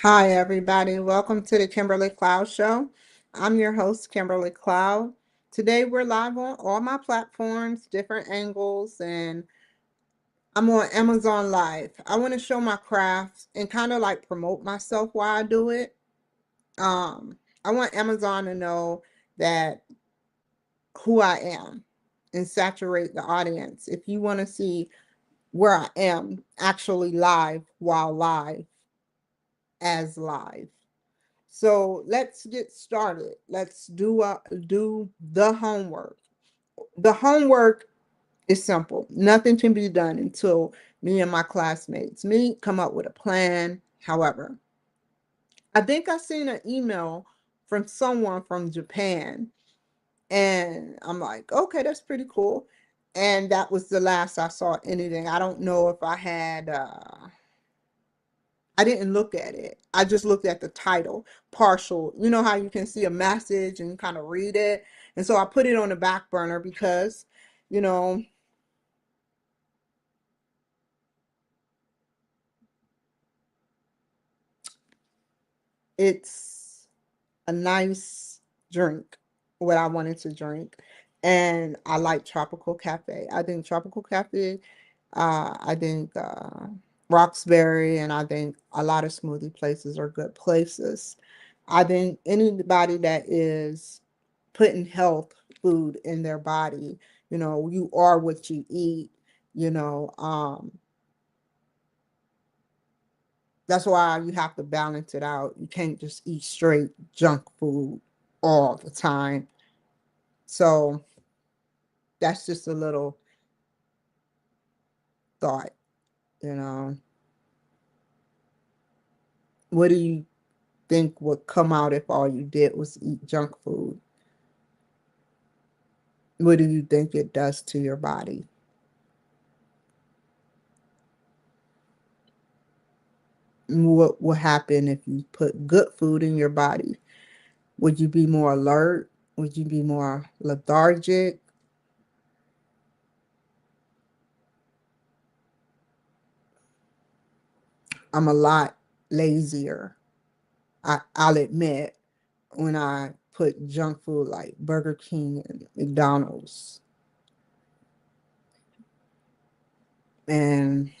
Hi, everybody. Welcome to the Kimberly Cloud Show. I'm your host, Kimberly Cloud. Today, we're live on all my platforms, different angles, and I'm on Amazon Live. I want to show my crafts and kind of like promote myself while I do it. I want Amazon to know that who I am and saturate the audience. If you want to see where I am actually live while live as live. So let's get started. Let's do the homework. The homework is simple. Nothing can be done until me and my classmates meet, come up with a plan. However, I think I seen an email from someone from Japan, and I'm like, okay, that's pretty cool. And that was the last I saw anything. I don't know if I didn't look at it. I just looked at the title, partial. You know how you can see a message and kind of read it. And so I put it on the back burner because, you know, it's a nice drink, what I wanted to drink. And I like Tropical Cafe. I think Tropical Cafe, I think Roxbury, and I think a lot of smoothie places are good places. I think anybody that is putting health food in their body, you are what you eat, you know, um, that's why you have to balance it out. You can't just eat straight junk food all the time. So that's just a little thought, you know. What do you think would come out if all you did was eat junk food? What do you think it does to your body? What will happen if you put good food in your body? Would you be more alert? Would you be more lethargic? I'm a lot lazier, I'll admit, when I put junk food like Burger King and McDonald's. And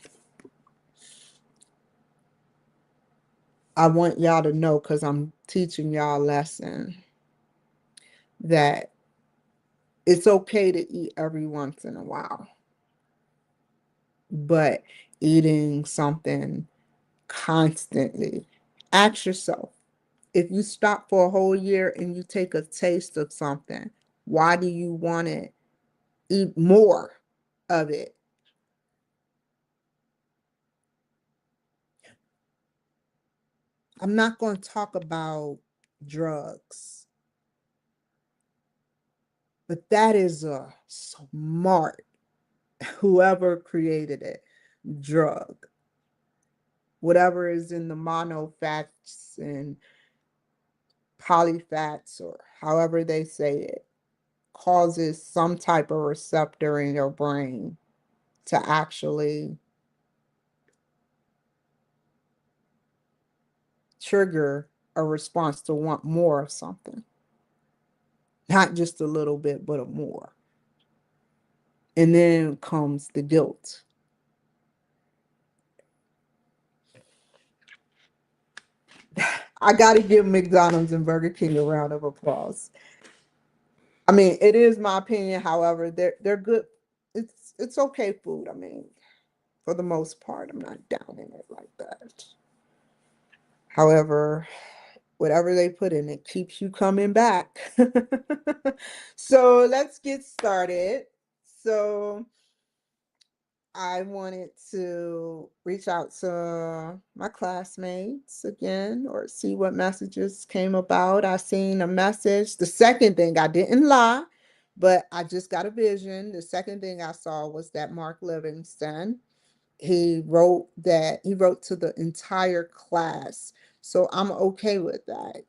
I want y'all to know, because I'm teaching y'all a lesson, that it's okay to eat every once in a while, but eating something constantly. Ask yourself, if you stop for a whole year and you take a taste of something, why do you want to eat more of it? I'm not going to talk about drugs, but that is a smart, whoever created it, drug. Whatever is in the monofats and polyfats, or however they say it, causes some type of receptor in your brain to actually trigger a response to want more of something. Not just a little bit, but a more. And then comes the guilt. I got to give McDonald's and Burger King a round of applause. I mean, it is my opinion. However, they're good. It's okay food. I mean, for the most part, I'm not down in it like that. However, whatever they put in it keeps you coming back. So let's get started. So I wanted to reach out to my classmates again, or see what messages came about. I seen a message. The second thing, I didn't lie, but I just got a vision. The second thing I saw was that Mark Livingston, he wrote to the entire class. So I'm okay with that.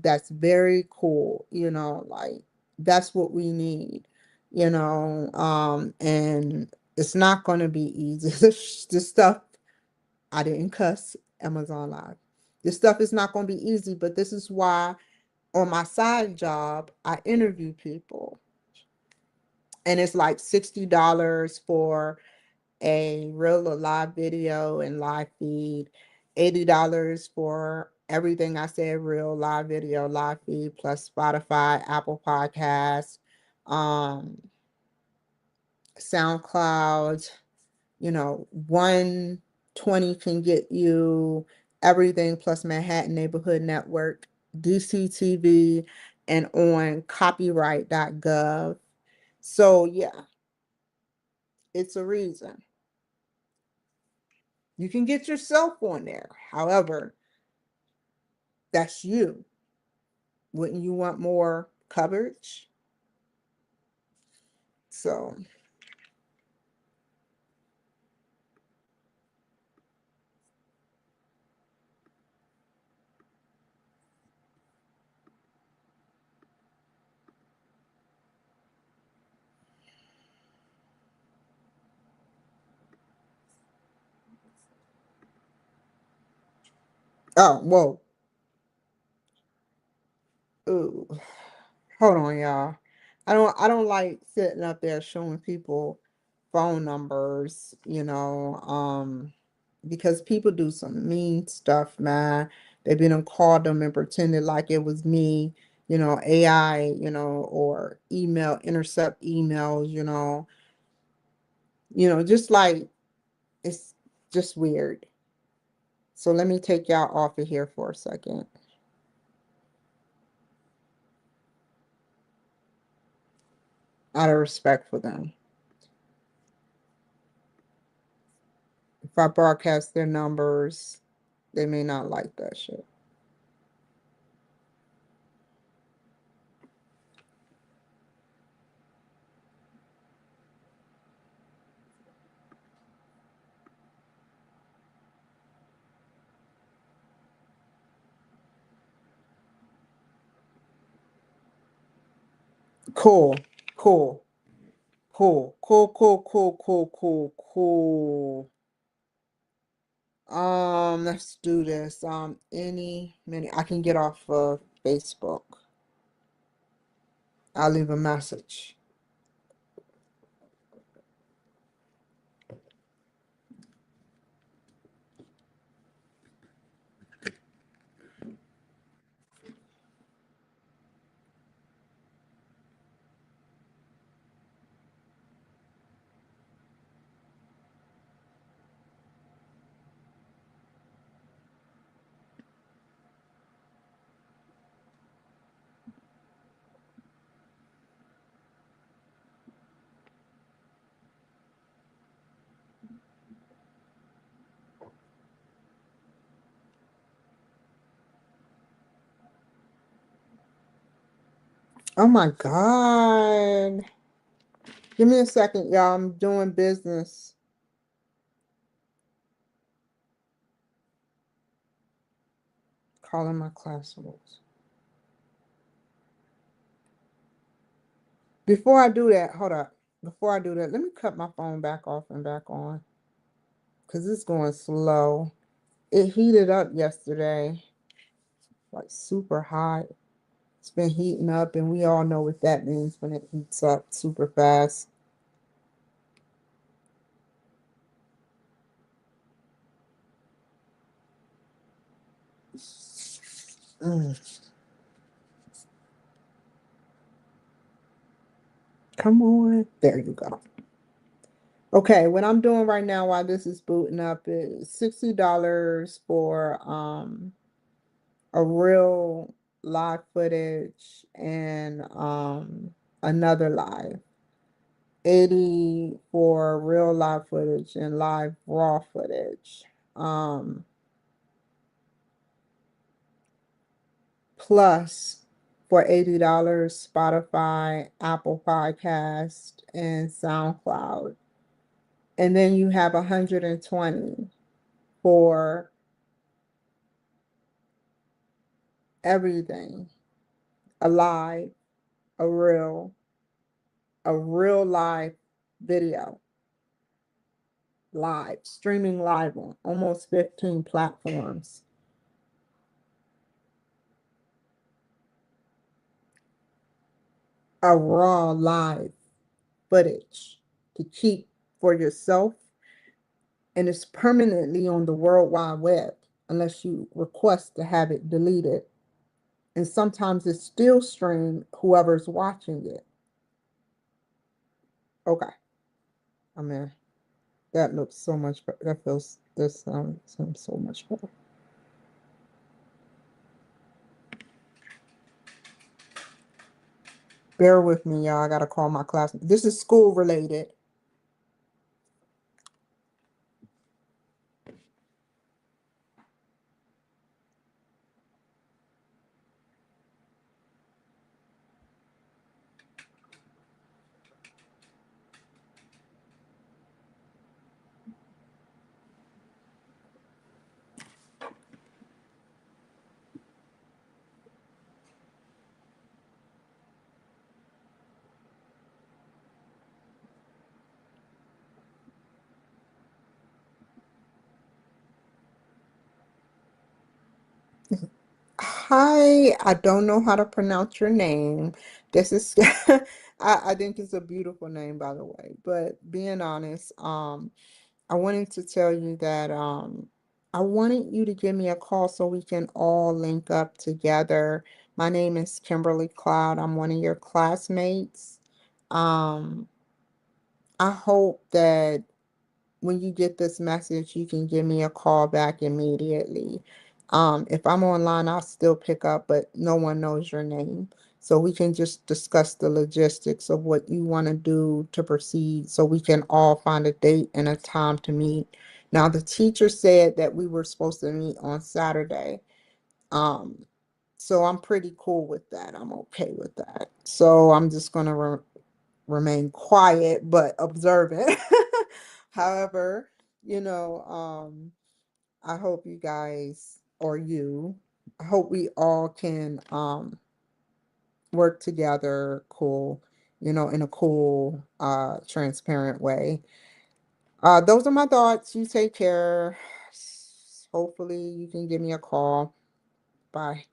That's very cool. Like, that's what we need, and it's not going to be easy. The stuff, I didn't cuss Amazon Live. This stuff is not going to be easy, but this is why on my side job, I interview people. And it's like $60 for a real or live video and live feed, $80 for everything I said, real, live video, live feed, plus Spotify, Apple Podcasts, um, SoundCloud. 120 can get you everything plus Manhattan Neighborhood Network, DCTV, and on copyright.gov. So yeah, it's a reason. You can get yourself on there. However, that's you. Wouldn't you want more coverage? So, oh, whoa. Ooh. Hold on, y'all. I don't like sitting up there showing people phone numbers, because people do some mean stuff, man. They've been and called them and pretended like it was me, AI, or intercept emails, just like it's just weird. So let me take y'all off of here for a second, out of respect for them. If I broadcast their numbers, they may not like that shit. Cool, cool, cool, cool, cool, cool, cool, cool, cool. Let's do this. Any minute I can get off of Facebook. I'll leave a message. Oh my God. Give me a second, y'all. I'm doing business. Calling my classmates. Before I do that, hold up. Before I do that, let me cut my phone back off and back on because it's going slow. It heated up yesterday, like super hot. It's been heating up, and we all know what that means when it heats up super fast. Mm, come on. There you go. Okay, what I'm doing right now while this is booting up is $60 for a real live footage and another live. 80 for real live footage and live raw footage. Um Plus for $80, Spotify, Apple Podcast, and SoundCloud. And then you have 120 for everything. A live, a real live video, live, streaming live on almost 15 platforms. a raw live footage to keep for yourself, and it's permanently on the World Wide Web unless you request to have it deleted. And sometimes it's still streamed whoever's watching it. Okay, I mean, that looks so much better. That feels, this sounds so much better. Bear with me, y'all. I gotta call my class. This is school related. Hi, I don't know how to pronounce your name. This is I think it's a beautiful name, by the way. But being honest, I wanted to tell you that I wanted you to give me a call so we can all link up together. My name is Kimberly Cloud. I'm one of your classmates. Um, I hope that when you get this message, you can give me a call back immediately. If I'm online, I'll still pick up, but no one knows your name. So we can just discuss the logistics of what you want to do to proceed so we can all find a date and a time to meet. Now, the teacher said that we were supposed to meet on Saturday. Um, so I'm pretty cool with that. I'm okay with that. So I'm just going to remain quiet but observant. However, I hope you guys or you, I hope we all can work together cool, in a cool, transparent way. Those are my thoughts. You take care. Hopefully you can give me a call. Bye.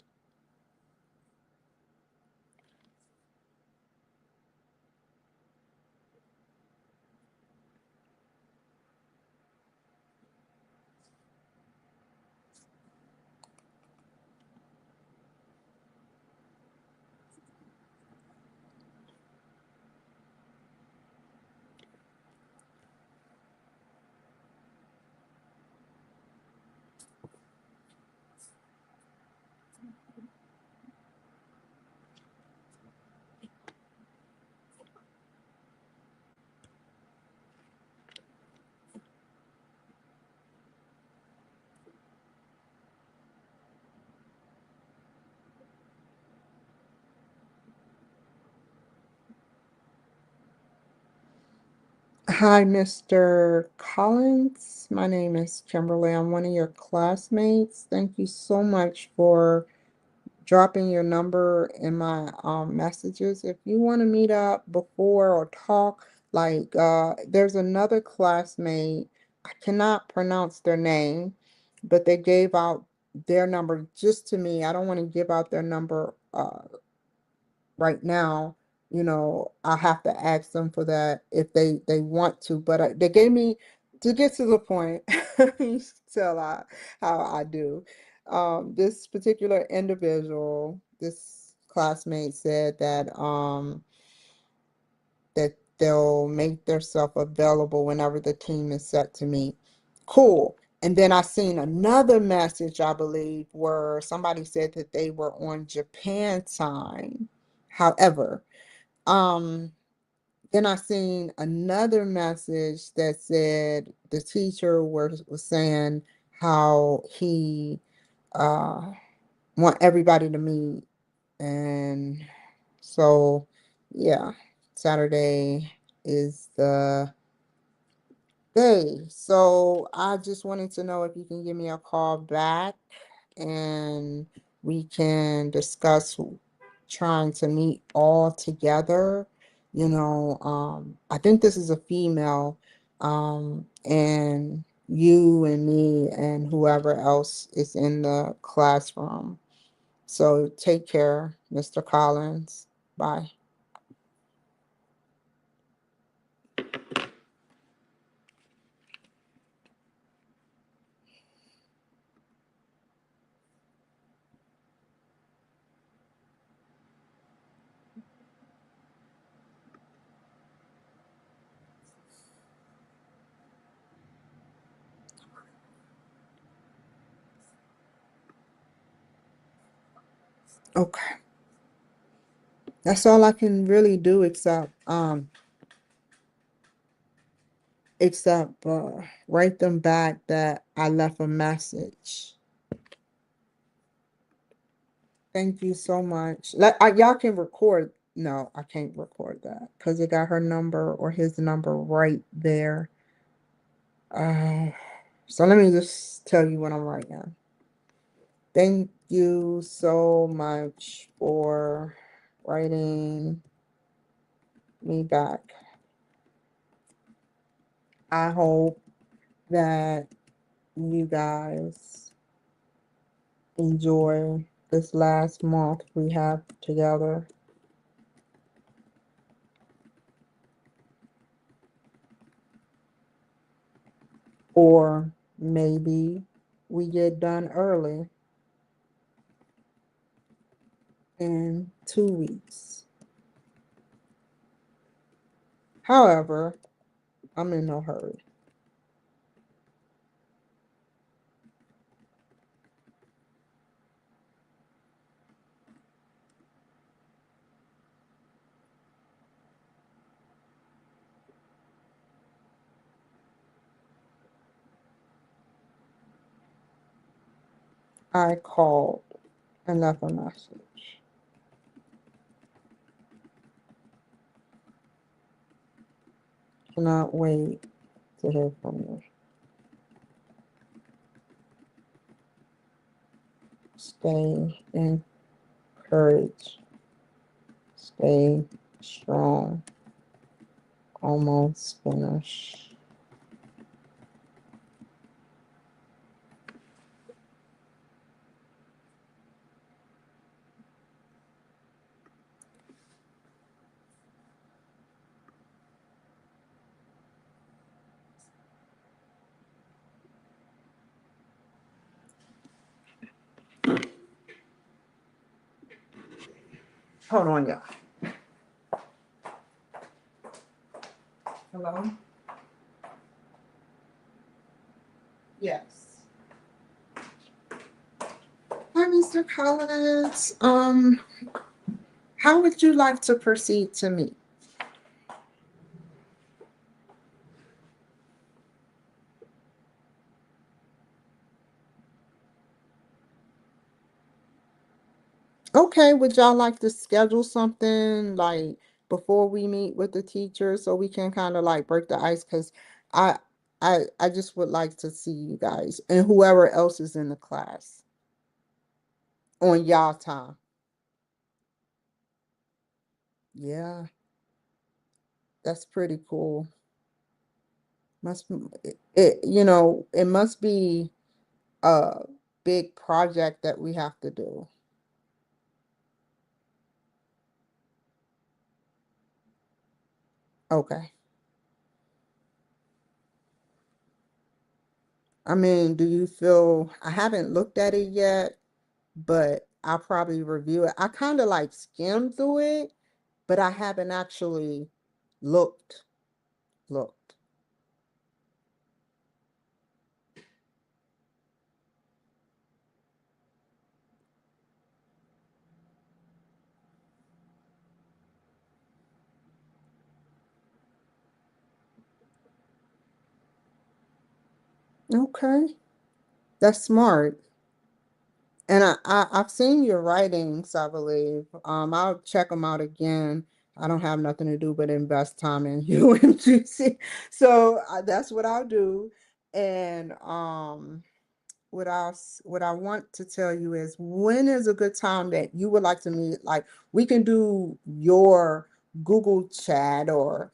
Hi, Mr. Collins. My name is Kimberly. I'm one of your classmates. Thank you so much for dropping your number in my messages. If you want to meet up before or talk, like there's another classmate, I cannot pronounce their name, but they gave out their number just to me. I don't want to give out their number right now. I have to ask them for that if they want to, but they gave me, to get to the point. You tell how I do. This particular individual, this classmate said that they'll make themselves available whenever the team is set to meet. Cool. And then I seen another message, I believe, where somebody said that they were on Japan time. However, um, then I seen another message that said the teacher was saying how he uh want everybody to meet. And so yeah, Saturday is the day. So I just wanted to know if you can give me a call back and we can discuss trying to meet all together. I think this is a female, and you and me and whoever else is in the classroom. So take care, Mr. Collins. Bye. Okay. That's all I can really do except write them back that I left a message. Thank you so much. Y'all can record. No, I can't record that because it got her number or his number right there. Uh, so let me just tell you what I'm writing now. Thank you so much for writing me back. I hope that you guys enjoy this last month we have together. Or maybe we get done early in 2 weeks. However, I'm in no hurry. I called and left a message. Cannot wait to hear from you. Stay encouraged. Stay strong. Almost finished. Hold on, y'all. Hello? Yes. Hi, Mr. Collins. How would you like to proceed to meet? Okay, would y'all like to schedule something like before we meet with the teacher so we can kind of like break the ice? Because I I just would like to see you guys and whoever else is in the class on y'all time. Yeah, that's pretty cool. Must it must be a big project that we have to do. Okay. I mean, do you feel I haven't looked at it yet, but I'll probably review it. I kind of like skimmed through it, but I haven't actually looked. Looked. Okay, that's smart. And I've seen your writings, I believe. I'll check them out again. I don't have nothing to do but invest time in UMGC, so that's what I'll do. And what I want to tell you is when is a good time that you would like to meet? Like we can do your Google chat or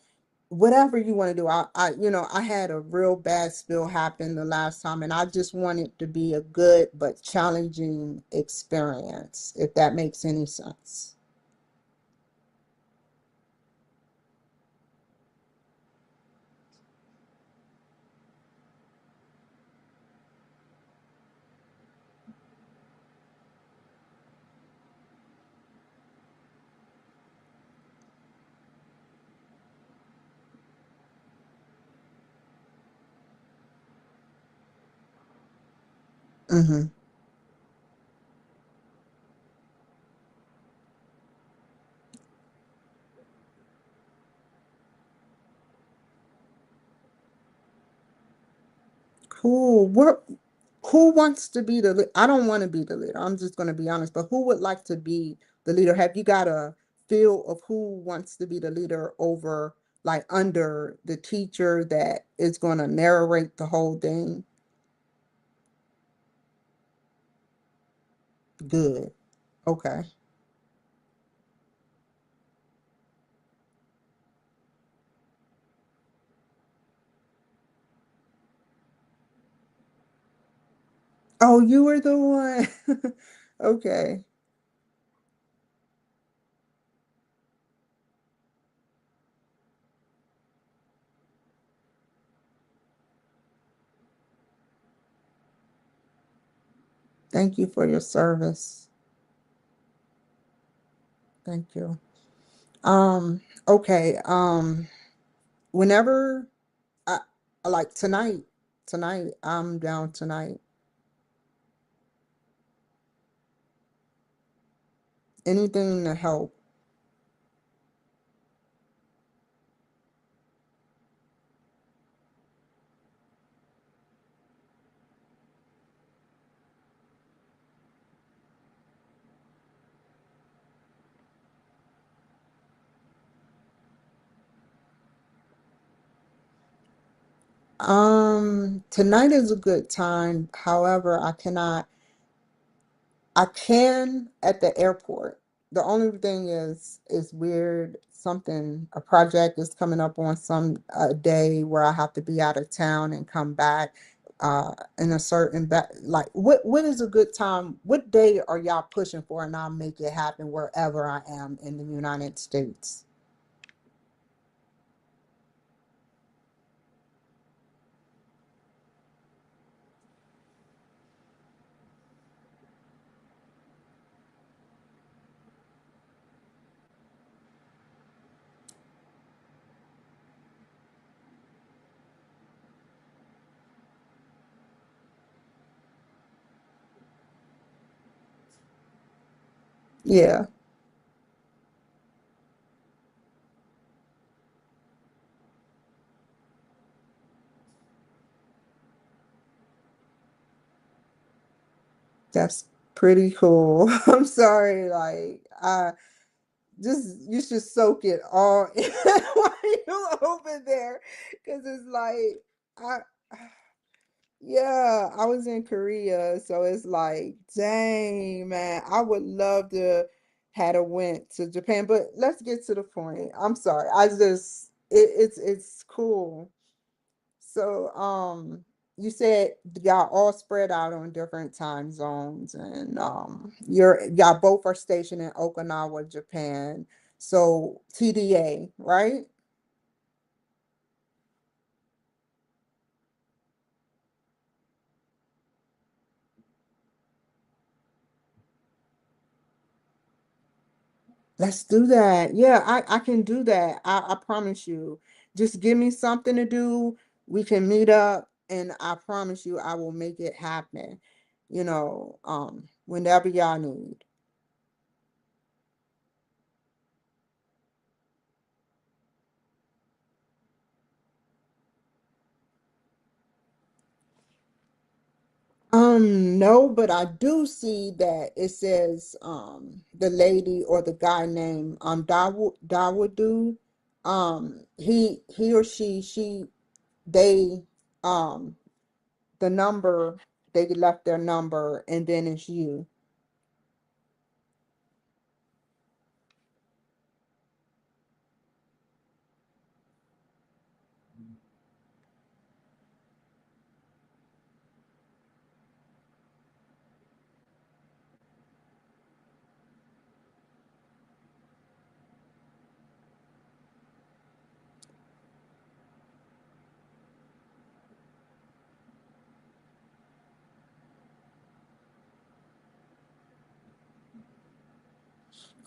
whatever you want to do. I had a real bad spill happen the last time, and I just want it to be a good but challenging experience, if that makes any sense. Mm-hmm. Cool. Who wants to be the I don't want to be the leader. I'm just going to be honest, but who would like to be the leader? Have you got a feel of who wants to be the leader over like under the teacher that is going to narrate the whole thing? Good. Okay. Oh, you were the one. Okay. Thank you for your service. Thank you. Okay. Whenever I like tonight, I'm down tonight. Anything to help. Tonight is a good time. However, I can at the airport. The only thing is weird. A project is coming up on some day where I have to be out of town and come back in a certain like what is a good time? What day are y'all pushing for and I'll make it happen wherever I am in the United States? Yeah, that's pretty cool. I'm sorry, like I just you should soak it all in while you over there, because it's like I yeah, I was in Korea, so it's like, dang man, I would love to had a went to Japan, but let's get to the point. I'm sorry, it's cool. So you said y'all all spread out on different time zones, and y'all both are stationed in Okinawa, Japan. So TDA, right? Let's do that. Yeah, I can do that. I promise you. Just give me something to do. We can meet up, and I promise you I will make it happen. Whenever y'all need. No, but I do see that it says the lady or the guy named Dawadu. He or she they um the number they left their number and then it's you.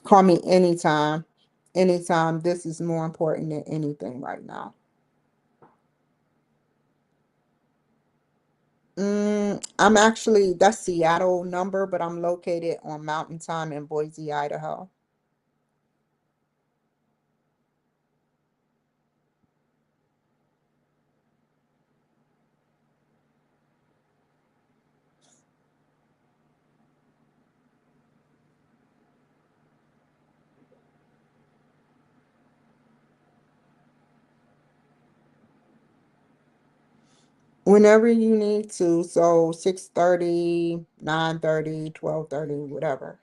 Call me anytime. Anytime. This is more important than anything right now. I'm actually that's Seattle number, but I'm located on Mountain Time in Boise, Idaho. Whenever you need to, so 6:30, 9:30, 12:30, whatever.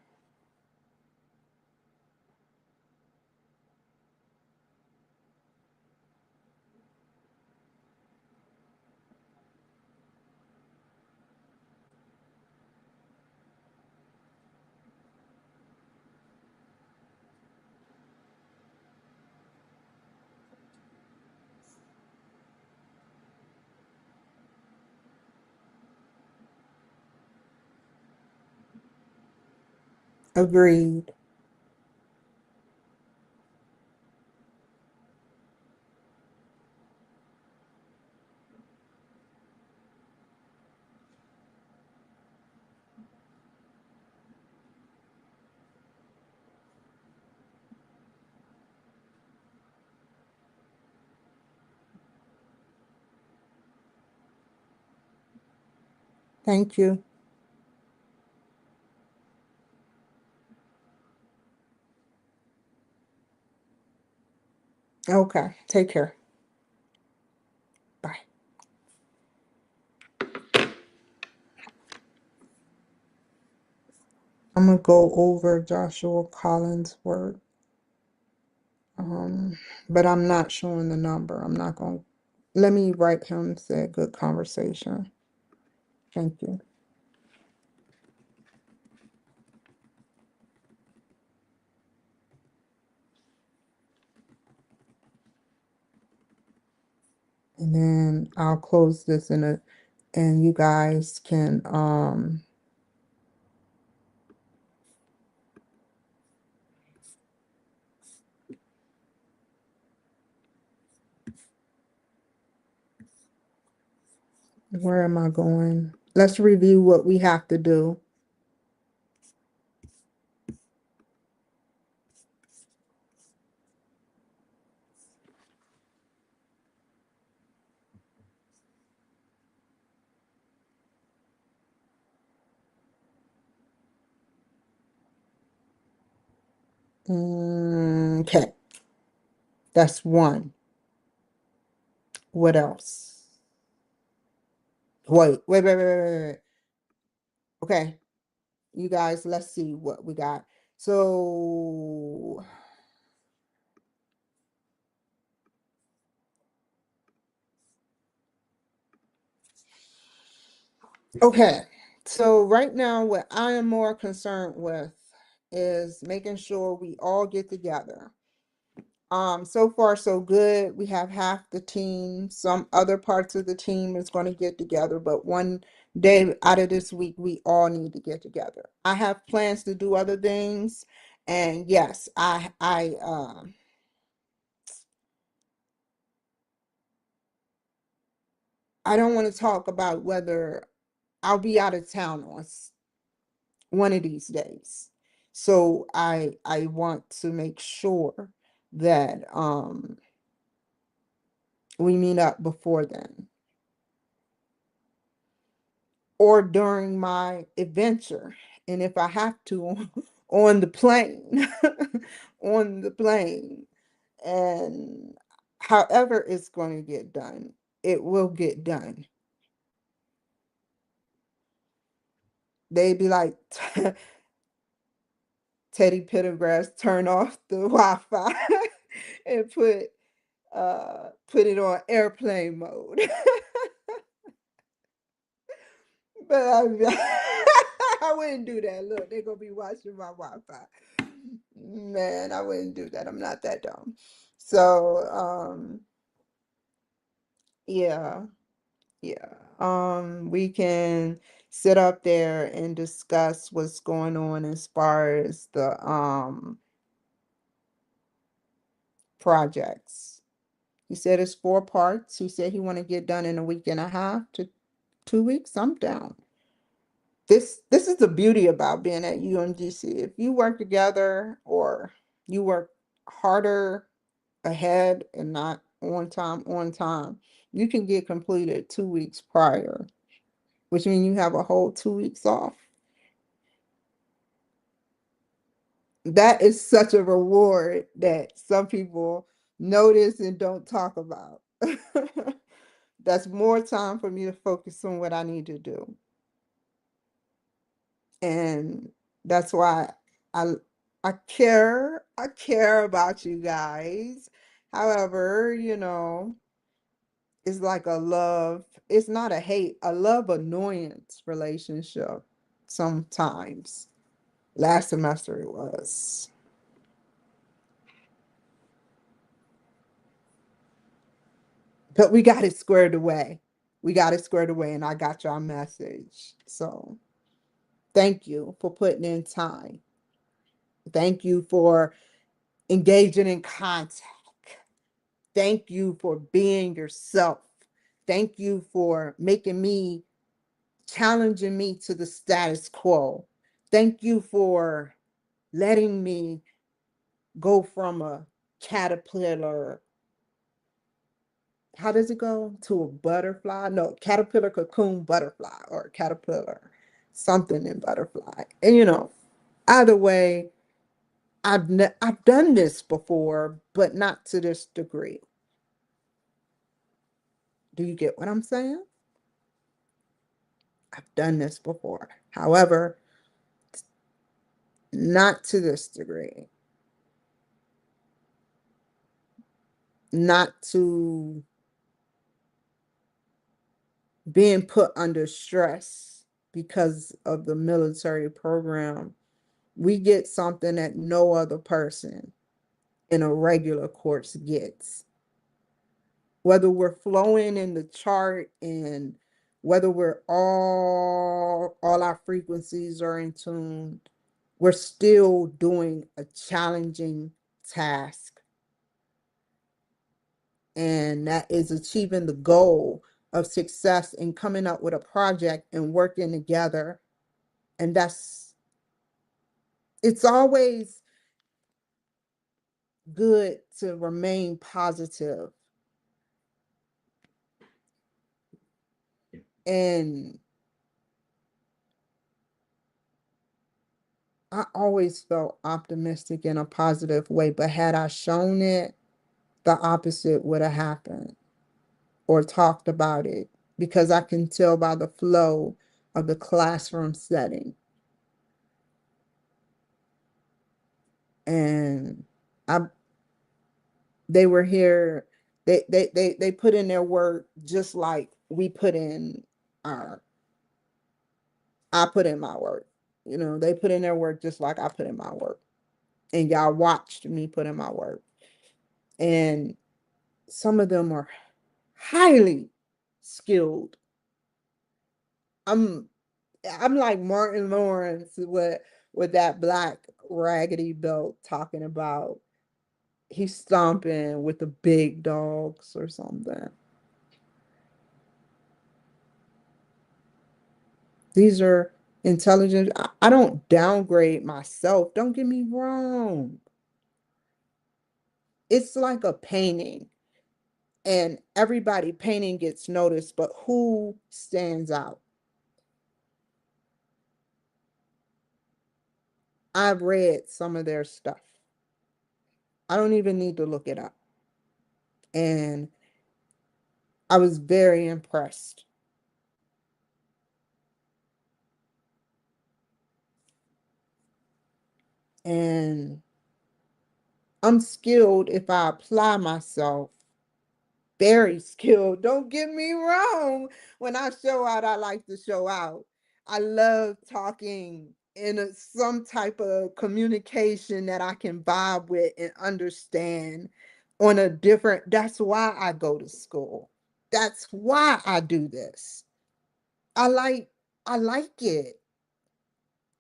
Agreed. Thank you. Okay. Take care. Bye. I'm gonna go over Joshua Collins' work. Um, but I'm not showing the number. I'm not gonna let me write him, say good conversation. Thank you. And then I'll close this in a and you guys can where am I going? Let's review what we have to do. Okay, that's one. What else? Wait. Okay, you guys, let's see what we got. So, okay. So right now, what I am more concerned with is making sure we all get together. So far so good. We have half the team. Some other parts of the team is going to get together, but one day out of this week, we all need to get together. I have plans to do other things, and yes, I don't want to talk about whether I'll be out of town on one of these days. So I want to make sure that we meet up before then or during my adventure. And if I have to on the plane, on the plane, and however it's going to get done, it will get done. They be like, Teddy Pendergrass, turn off the Wi-Fi and put it on airplane mode. But I wouldn't do that. Look, they're gonna be watching my Wi-Fi. Man, I wouldn't do that. I'm not that dumb. So, yeah, yeah. We can sit up there and discuss what's going on as far as the projects. He said it's 4 parts. He said he want to get done in a week and a half to 2 weeks. I'm down. This is the beauty about being at UMGC. If you work together or you work harder ahead and not on time, you can get completed 2 weeks prior, which means you have a whole 2 weeks off. That is such a reward that some people notice and don't talk about. That's more time for me to focus on what I need to do. And that's why I I care about you guys. However, it's like a love, it's not a hate, a love annoyance relationship sometimes. Last semester it was. But we got it squared away. We got it squared away and I got your message. So thank you for putting in time. Thank you for engaging in contact. Thank you for being yourself. Thank you for challenging me to the status quo. Thank you for letting me go from a caterpillar. How does it go? To a butterfly? No, caterpillar, cocoon, butterfly, or caterpillar, something in butterfly. And either way, I've done this before, but not to this degree. Do you get what I'm saying? I've done this before. However, not to this degree. Not to being put under stress because of the military program. We get something that no other person in a regular course gets. Whether we're flowing in the chart and whether we're all our frequencies are in tune, we're still doing a challenging task. And that is achieving the goal of success and coming up with a project and working together. And it's always good to remain positive. And I always felt optimistic in a positive way, but had I shown it, the opposite would have happened or talked about it because I can tell by the flow of the classroom setting. And I they were here, they put in their work just like we put in our I put in my work. They put in their work just like I put in my work. And y'all watched me put in my work. And some of them are highly skilled. I'm I'm like Martin Lawrence with that black raggedy belt talking about he's stomping with the big dogs or something. These are intelligent. I don't downgrade myself. Don't get me wrong. It's like a painting, and everybody painting gets noticed, but who stands out? I've read some of their stuff. I don't even need to look it up. And I was very impressed. And I'm skilled if I apply myself. Very skilled. Don't get me wrong. When I show out, I like to show out. I love talking in some type of communication that I can vibe with and understand on a different. That's why I go to school. That's why I do this. I like I like it.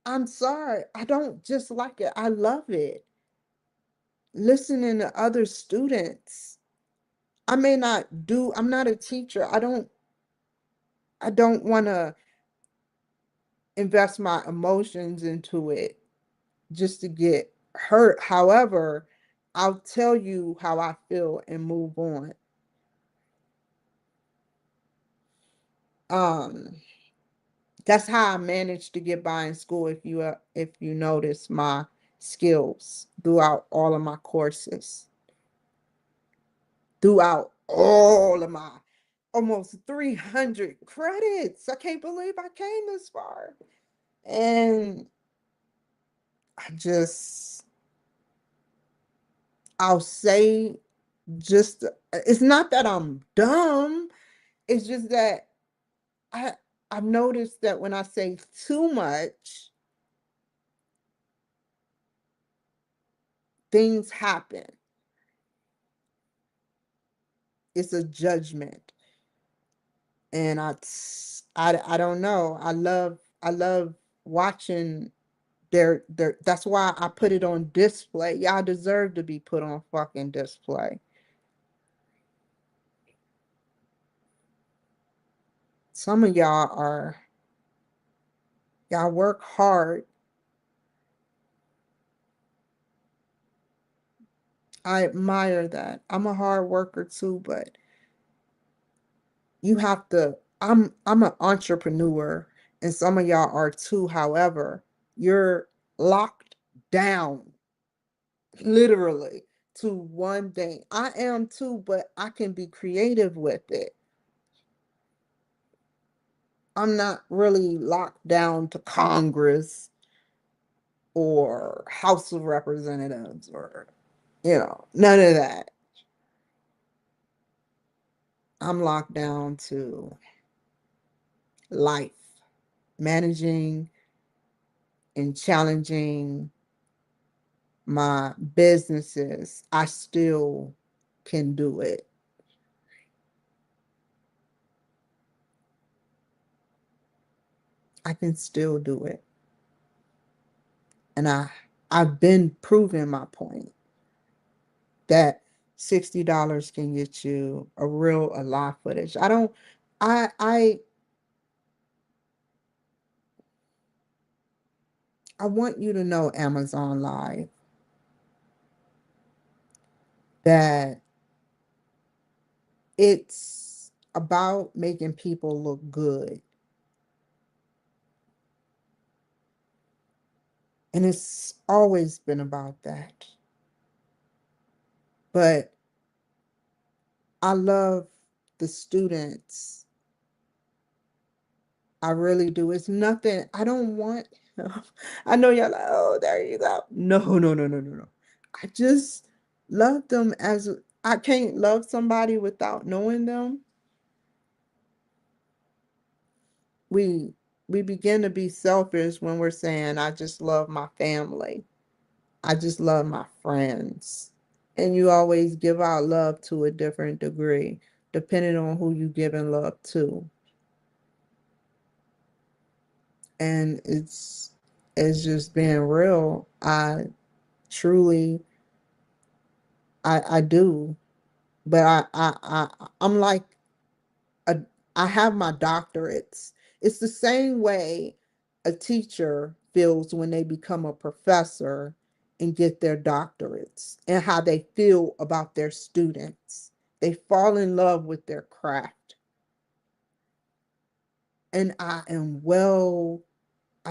I'm sorry. I don't just like it. I love it. Listening to other students. I'm not a teacher. I don't want to invest my emotions into it just to get hurt. However, I'll tell you how I feel and move on. Um, that's how I managed to get by in school. If you notice my skills throughout all of my courses, throughout all of my almost 300 credits. I can't believe I came this far. And I just, I'll say, just, it's not that I'm dumb. It's just that I, I've noticed that when I say too much, things happen. It's a judgment. And I don't know. I love watching their that's why I put it on display. Y'all deserve to be put on fucking display. Some of y'all work hard. I admire that. I'm a hard worker too, but you have to I'm an entrepreneur and some of y'all are too. However, you're locked down literally to one thing. I am too, but I can be creative with it. I'm not really locked down to Congress or House of Representatives or, none of that. I'm locked down to life, managing and challenging my businesses. I still can do it. I can still do it. And I've been proving my point that $60 can get you a real a live footage. I don't I want you to know, Amazon Live, that it's about making people look good. And it's always been about that. But I love the students. I really do. It's nothing. I don't want, I know y'all like, oh, there you go. No, no, no, no, no, no. I just love them as I can't love somebody without knowing them. We we begin to be selfish when we're saying, I just love my family. I just love my friends. And you always give out love to a different degree, depending on who you giving love to. And it's just being real. I truly I do. But I'm like a I have my doctorates. It's the same way a teacher feels when they become a professor and get their doctorates and how they feel about their students. They fall in love with their craft. And I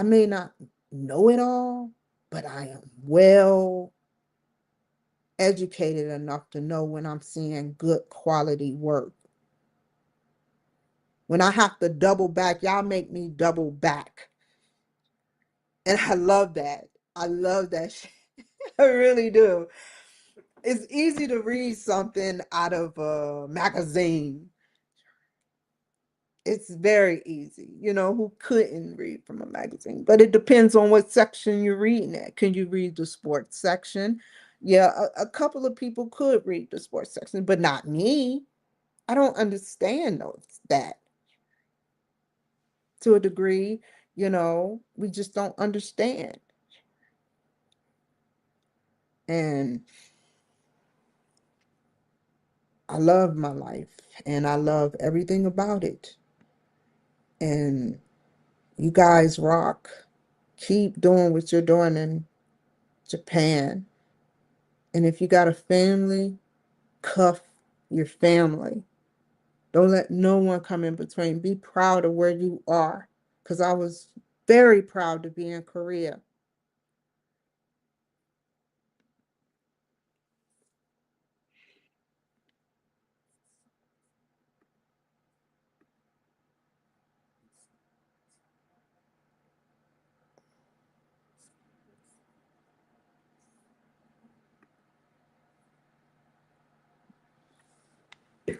may not know it all, but I am well educated enough to know when I'm seeing good quality work. When I have to double back, y'all make me double back. And I love that. I love that shit. I really do. It's easy to read something out of a magazine. It's very easy. Who couldn't read from a magazine? But it depends on what section you're reading at. Can you read the sports section? Yeah, a couple of people could read the sports section, but not me. I don't understand that to a degree. We just don't understand. And I love my life and I love everything about it. And you guys rock. Keep doing what you're doing in Japan. And if you got a family, cuff your family. Don't let no one come in between. Be proud of where you are. Because I was very proud to be in Korea.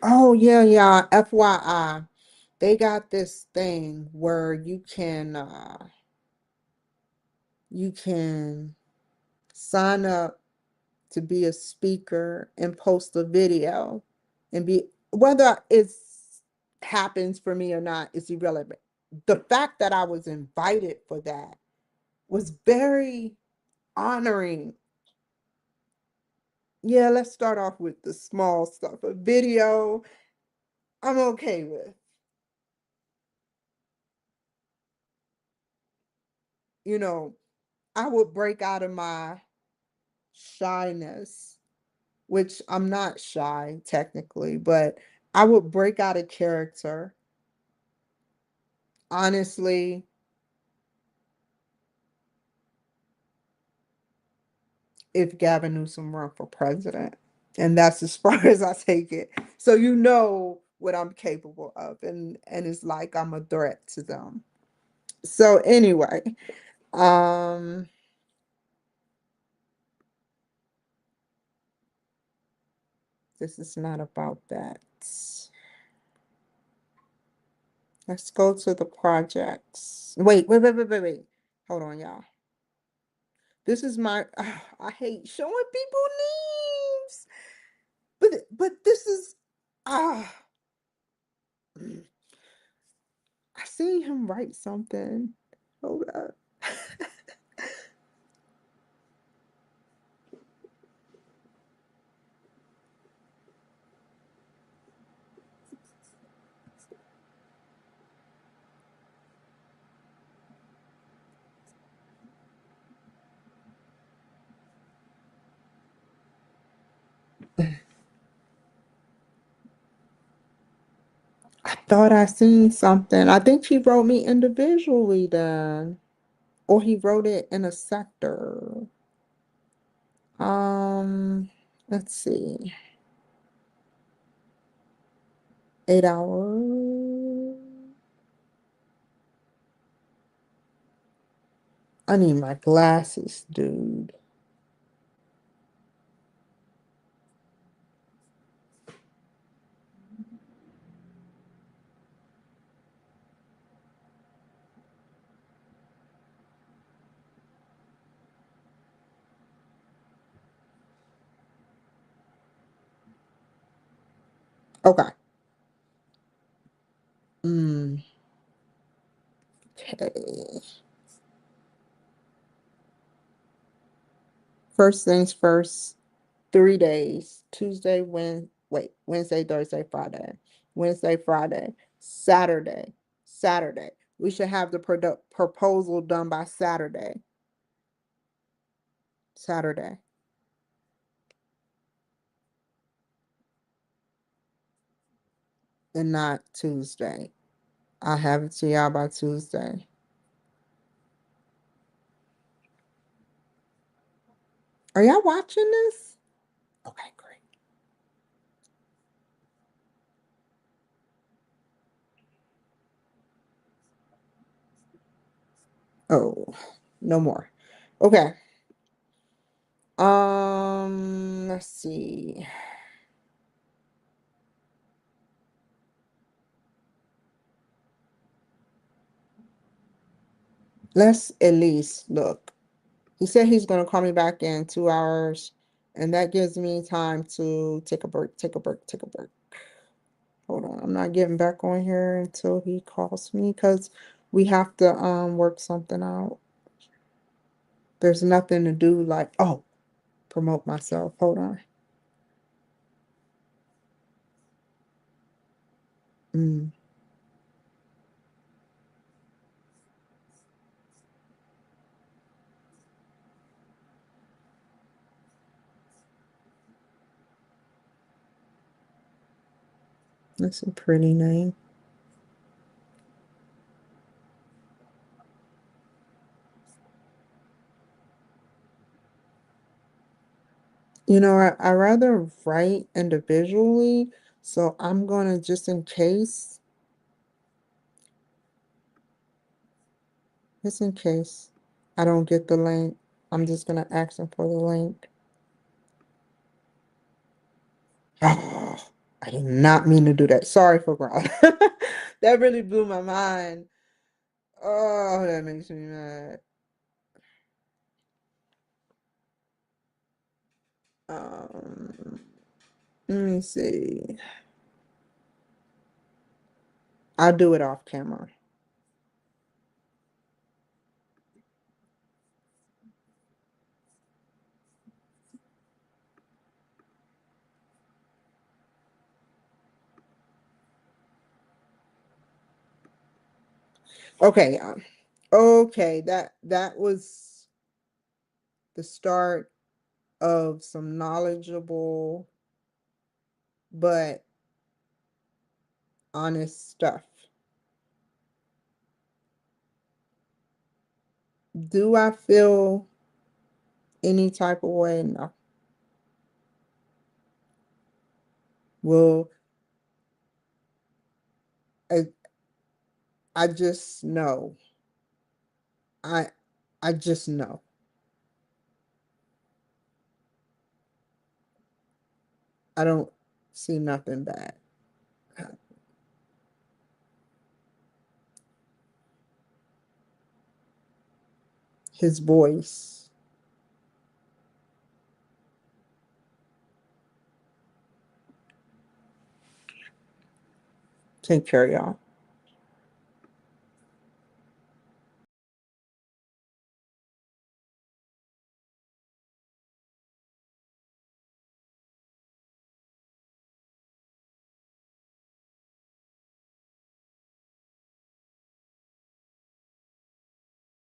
Oh yeah, yeah. FYI, they got this thing where you can sign up to be a speaker and post a video and be whether it's happens for me or not is irrelevant. The fact that I was invited for that was very honoring. Yeah, let's start off with the small stuff. A video, I'm okay with. You know, I would break out of my shyness, which I'm not shy technically, but I would break out of character. Honestly, if Gavin Newsom run for president. And that's as far as I take it. So you know what I'm capable of, and it's like I'm a threat to them. So anyway, um this is not about that. Let's go to the projects. Wait. Hold on, y'all. This is my I hate showing people names. But this is ah I seen him write something. Hold up. I thought I seen something. I think he wrote me individually then. Or he wrote it in a sector. Um, let's see. 8 hours. I need my glasses, dude. Okay. Mm, okay. First things first, 3 days. Wednesday, Thursday, Friday. Wednesday, Friday, Saturday. We should have the proposal done by Saturday. Saturday. And not Tuesday. I'll have it to y'all by Tuesday. Are y'all watching this? Okay, great. Oh, no more. Okay. Let's see. Let's at least look. He said he's gonna call me back in 2 hours, and that gives me time to take a break, take a break, take a break. Hold on, I'm not getting back on here until he calls me because we have to work something out. There's nothing to do like promote myself. Hold on. Mm, that's a pretty name. I rather write individually, so I'm gonna just in case I don't get the link, I'm just gonna ask him for the link. I did not mean to do that. Sorry for growling. That really blew my mind. Oh, that makes me mad. Um, Let me see. I'll do it off camera. Okay. Okay. That was the start of some knowledgeable but honest stuff. Do I feel any type of way? No. Well, I I just know. I I just know. I don't see nothing bad. His voice. Take care, y'all.